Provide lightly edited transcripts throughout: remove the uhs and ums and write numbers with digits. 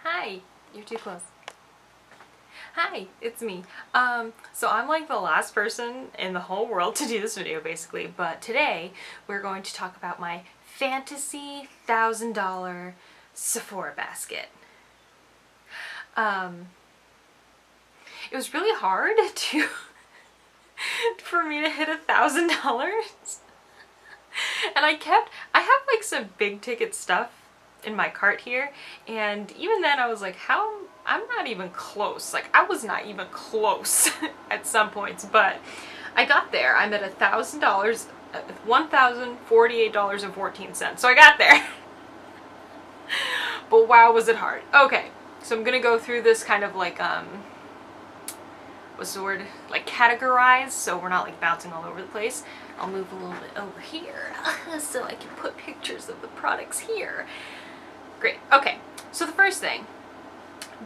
Hi, you're too close. Hi, it's me. So I'm like the last person in the whole world to do this video basically, but today we're going to talk about my fantasy $1,000 Sephora basket. It was really hard to for me to hit $1,000. And I have like some big ticket stuff in my cart here, and even then I was like, I'm not even close. Like, I was not even close at some points, but I got there. I'm at $1,000, $1,048.14. So I got there. But wow, was it hard. Okay, so I'm gonna go through this kind of like what's the word? Like categorized, so we're not like bouncing all over the place. I'll move a little bit over here so I can put pictures of the products here. Great. Okay, so the first thing,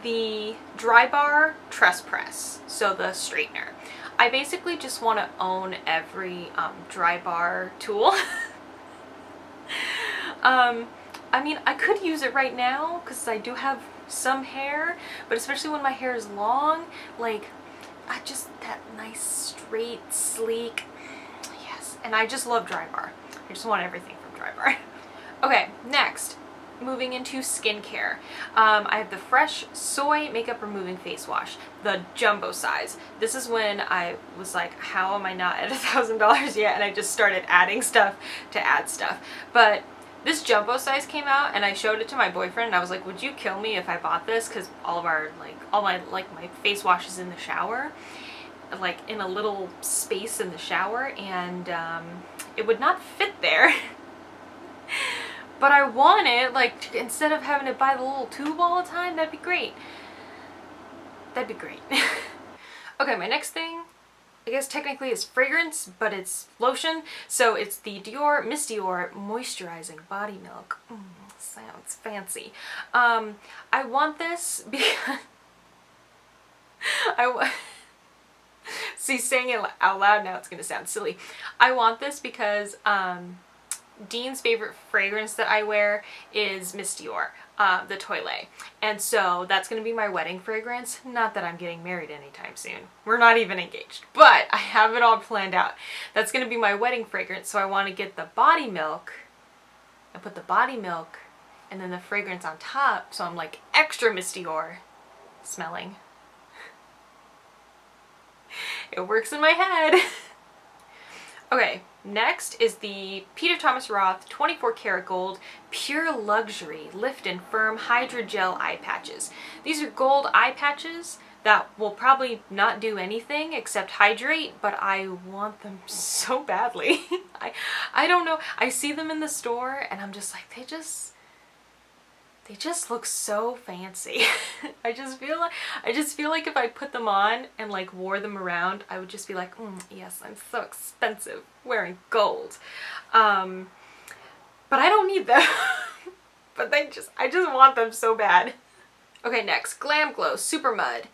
the DryBar Tress Press, so the straightener. I basically just want to own every DryBar tool. I mean, I could use it right now because I do have some hair, but especially when my hair is long, like, that nice, straight, sleek, yes. And I just love DryBar. I just want everything from DryBar. Okay, next. Moving into skincare. I have the Fresh Soy Makeup Removing Face Wash, the jumbo size. This is when I was like, how am I not at $1,000 yet? And I just started adding stuff to add stuff. But this jumbo size came out and I showed it to my boyfriend and I was like, would you kill me if I bought this? Because all my face wash is in the shower, like in a little space in the shower, and it would not fit there. But I want it, like, instead of having to buy the little tube all the time, that'd be great. That'd be great. Okay, my next thing, I guess technically is fragrance, but it's lotion. So it's the Miss Dior Moisturizing Body Milk. Sounds fancy. I want this because see, saying it out loud now, it's gonna sound silly. I want this because Dean's favorite fragrance that I wear is Miss Dior, the Toilette. And so that's going to be my wedding fragrance. Not that I'm getting married anytime soon. We're not even engaged. But I have it all planned out. That's going to be my wedding fragrance. So I want to get the body milk and put the body milk and then the fragrance on top. So I'm like extra Miss Dior smelling. It works in my head. Okay, next is the Peter Thomas Roth 24 karat gold pure luxury lift and firm Hydra gel eye patches. These are gold eye patches that will probably not do anything except hydrate, but I want them so badly. I don't know. I see them in the store and I'm just like, they just look so fancy. I just feel like if I put them on and like wore them around, I would just be like, yes, I'm so expensive wearing gold. But I don't need them. But I just want them so bad. Okay, next, GlamGlow SuperMud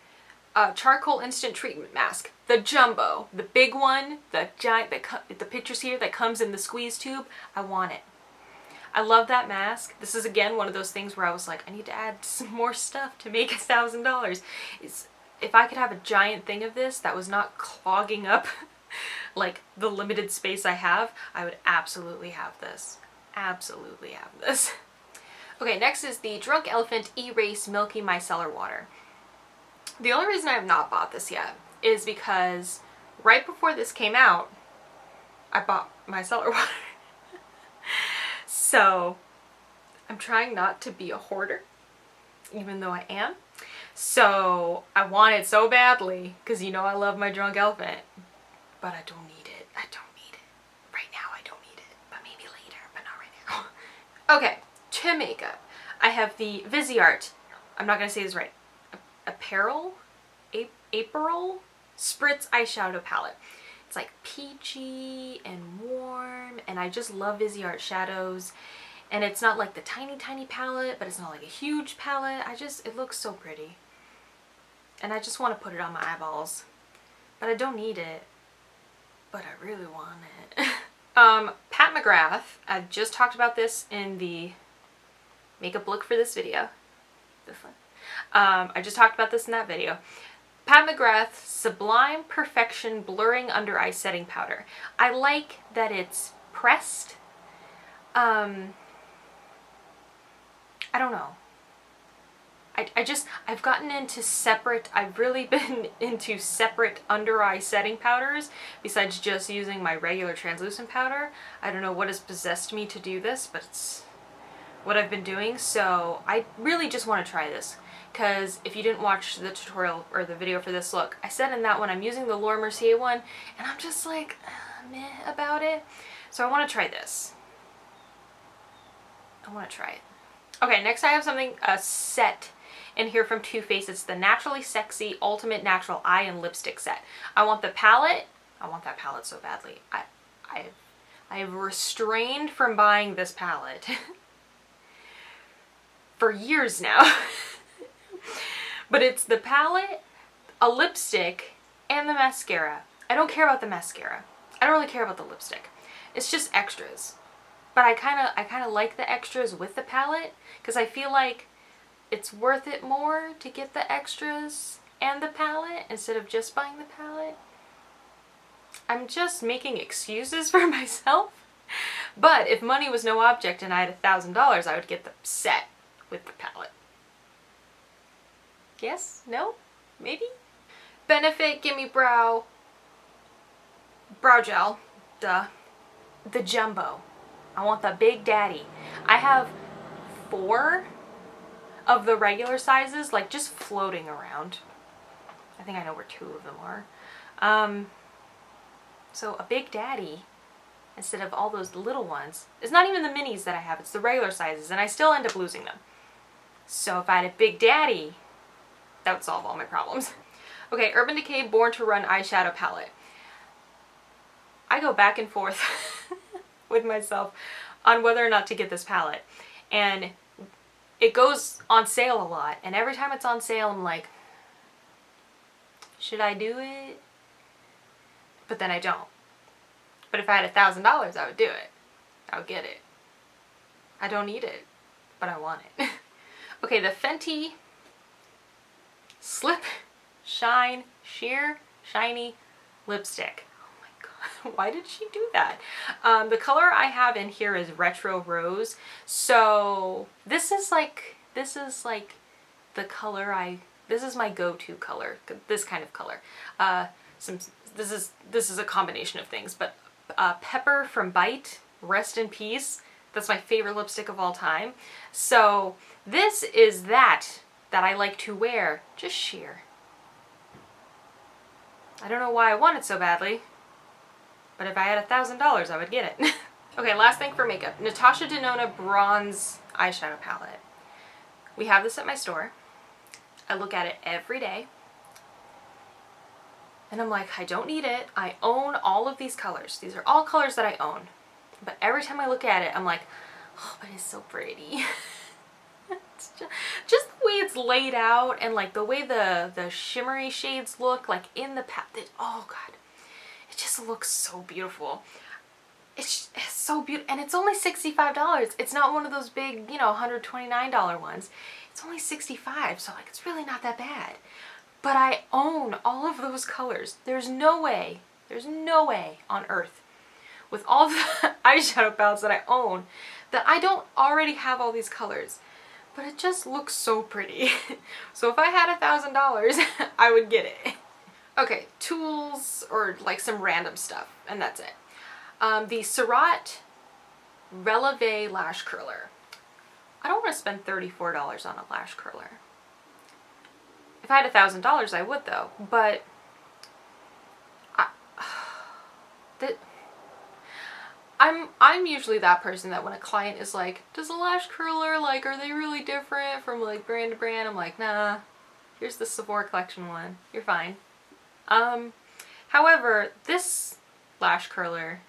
Charcoal Instant Treatment Mask. The jumbo, the big one, the giant, the pictures here that comes in the squeeze tube. I want it. I love that mask. This is again one of those things where I was like, I need to add some more stuff to make $1,000. If I could have a giant thing of this that was not clogging up like the limited space I have, I would absolutely have this. Absolutely have this. Okay, next is the Drunk Elephant E-Rase Milki Micellar Water. The only reason I have not bought this yet is because right before this came out, I bought micellar water. So I'm trying not to be a hoarder, even though I am. So I want it so badly because you know I love my Drunk Elephant, but I don't need it. I don't need it. Right now I don't need it, but maybe later, but not right now. Okay, to makeup, I have the Viseart, I'm not going to say this right, Aperol Spritz Eyeshadow Palette. It's like peachy and warm, and I just love Viseart shadows. And it's not like the tiny palette, but it's not like a huge palette. It looks so pretty. And I just want to put it on my eyeballs. But I don't need it. But I really want it. Pat McGrath, I just talked about this in the makeup look for this video. This one. I just talked about this in that video. Pat McGrath Sublime Perfection Blurring Under Eye Setting Powder. I like that it's pressed. I don't know. I've gotten into I've really been into separate under eye setting powders besides just using my regular translucent powder. I don't know what has possessed me to do this, but it's what I've been doing. So I really just want to try this, because if you didn't watch the tutorial or the video for this look, I said in that one I'm using the Laura Mercier one and I'm just like meh about it. So I want to try this. I want to try it. Okay, next I have something, a set in here from Too Faced. It's the Naturally Sexy Ultimate Natural Eye and Lipstick Set. I want the palette. I want that palette so badly. I have restrained from buying this palette for years now. But it's the palette, a lipstick, and the mascara. I don't care about the mascara. I don't really care about the lipstick. It's just extras. But I kind of like the extras with the palette, because I feel like it's worth it more to get the extras and the palette instead of just buying the palette. I'm just making excuses for myself. But if money was no object and I had $1,000, I would get the set with the palette. Yes? No? Maybe? Benefit Gimme Brow Gel. Duh. The Jumbo. I want the Big Daddy. I have 4 of the regular sizes, like just floating around. I think I know where 2 of them are. So a Big Daddy instead of all those little ones. It's not even the minis that I have, it's the regular sizes, and I still end up losing them. So if I had a Big Daddy, that would solve all my problems. Okay, Urban Decay Born to Run Eyeshadow Palette. I go back and forth with myself on whether or not to get this palette. And it goes on sale a lot. And every time it's on sale, I'm like, should I do it? But then I don't. But if I had $1,000, I would do it. I would get it. I don't need it, but I want it. Okay, the Fenty Slip Shine Sheer Shiny Lipstick. Why did she do that? The color I have in here is Retro Rose. So this is like the color this is my go-to color, this kind of color. This is a combination of things, but Pepper from Bite, Rest in Peace. That's my favorite lipstick of all time. So this is that I like to wear, just sheer. I don't know why I want it so badly. But if I had $1,000, I would get it. Okay, last thing for makeup. Natasha Denona Bronze Eyeshadow Palette. We have this at my store. I look at it every day. And I'm like, I don't need it. I own all of these colors. These are all colors that I own. But every time I look at it, I'm like, oh, but it's so pretty. It's just the way it's laid out and like the way the shimmery shades look like in the palette. Oh, God. It just looks so beautiful. It's so beautiful. And it's only $65. It's not one of those big, you know, $129 ones. It's only $65. So like, it's really not that bad. But I own all of those colors. There's no way on earth with all the eyeshadow palettes that I own that I don't already have all these colors. But it just looks so pretty. So if I had $1,000, I would get it. Okay, tools or like some random stuff, and that's it. The Surrat Relevee Lash Curler. I don't want to spend $34 on a lash curler. If I had $1,000, I would though, but I'm usually that person that when a client is like, does a lash curler, like, are they really different from like brand to brand? I'm like, nah, here's the Sephora collection one, you're fine. However, this lash curler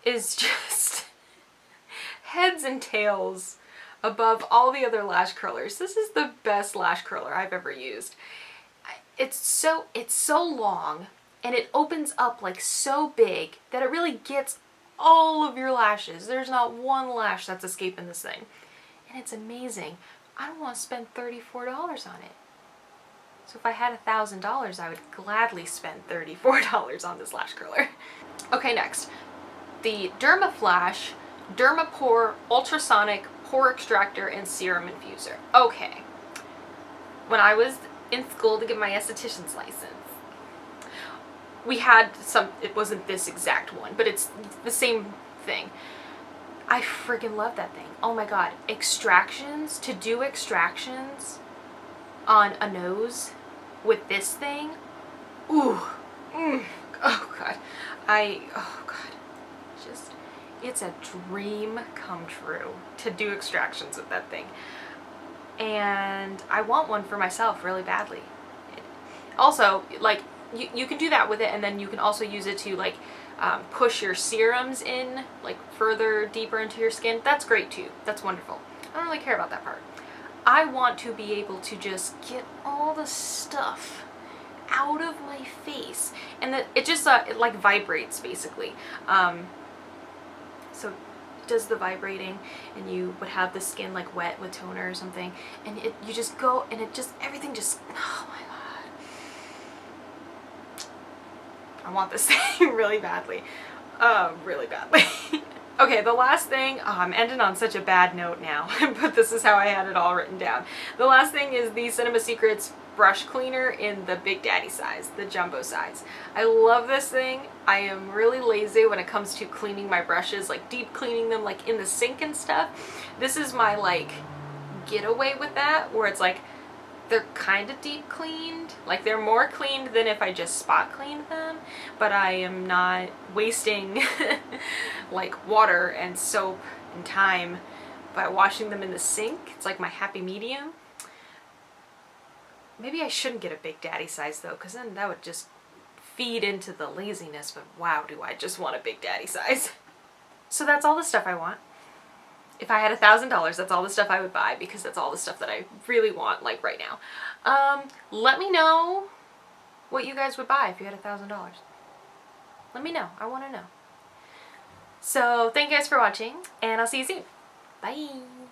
is just heads and tails above all the other lash curlers. This is the best lash curler I've ever used. It's so long and it opens up like so big that it really gets all of your lashes. There's not one lash that's escaping this thing. And it's amazing. I don't want to spend $34 on it. So if I had $1,000, I would gladly spend $34 on this lash curler. Okay, next. The Dermaflash Dermapore Ultrasonic Pore Extractor and Serum Infuser. Okay. When I was in school to get my esthetician's license, we had some, it wasn't this exact one, but it's the same thing. I freaking love that thing. Oh my god. Extractions, to do extractions on a nose with this thing. Ooh. Oh god. Oh god. Just, it's a dream come true to do extractions with that thing. And I want one for myself really badly. Also, like, you can do that with it, and then you can also use it to, like, push your serums in, like, further deeper into your skin. That's great too. That's wonderful. I don't really care about that part. I want to be able to just get all the stuff out of my face, and that it just it like vibrates basically. So it does the vibrating, and you would have the skin like wet with toner or something, and you just go, and it just, everything just, oh my god. I want this thing really badly. Really badly. Okay, the last thing, I'm ending on such a bad note now, but this is how I had it all written down. The last thing is the Cinema Secrets brush cleaner in the Big Daddy size, the jumbo size. I love this thing. I am really lazy when it comes to cleaning my brushes, like deep cleaning them like in the sink and stuff. This is my like getaway with that, where it's like they're kind of deep cleaned, like they're more cleaned than if I just spot cleaned them, but I am not wasting like water and soap and time by washing them in the sink. It's like my happy medium. Maybe I shouldn't get a Big Daddy size though, because then that would just feed into the laziness, but wow, do I just want a Big Daddy size. So that's all the stuff I want. If I had $1,000, that's all the stuff I would buy, because that's all the stuff that I really want, like right now. Let me know what you guys would buy if you had $1,000. Let me know. I want to know. So thank you guys for watching, and I'll see you soon. Bye!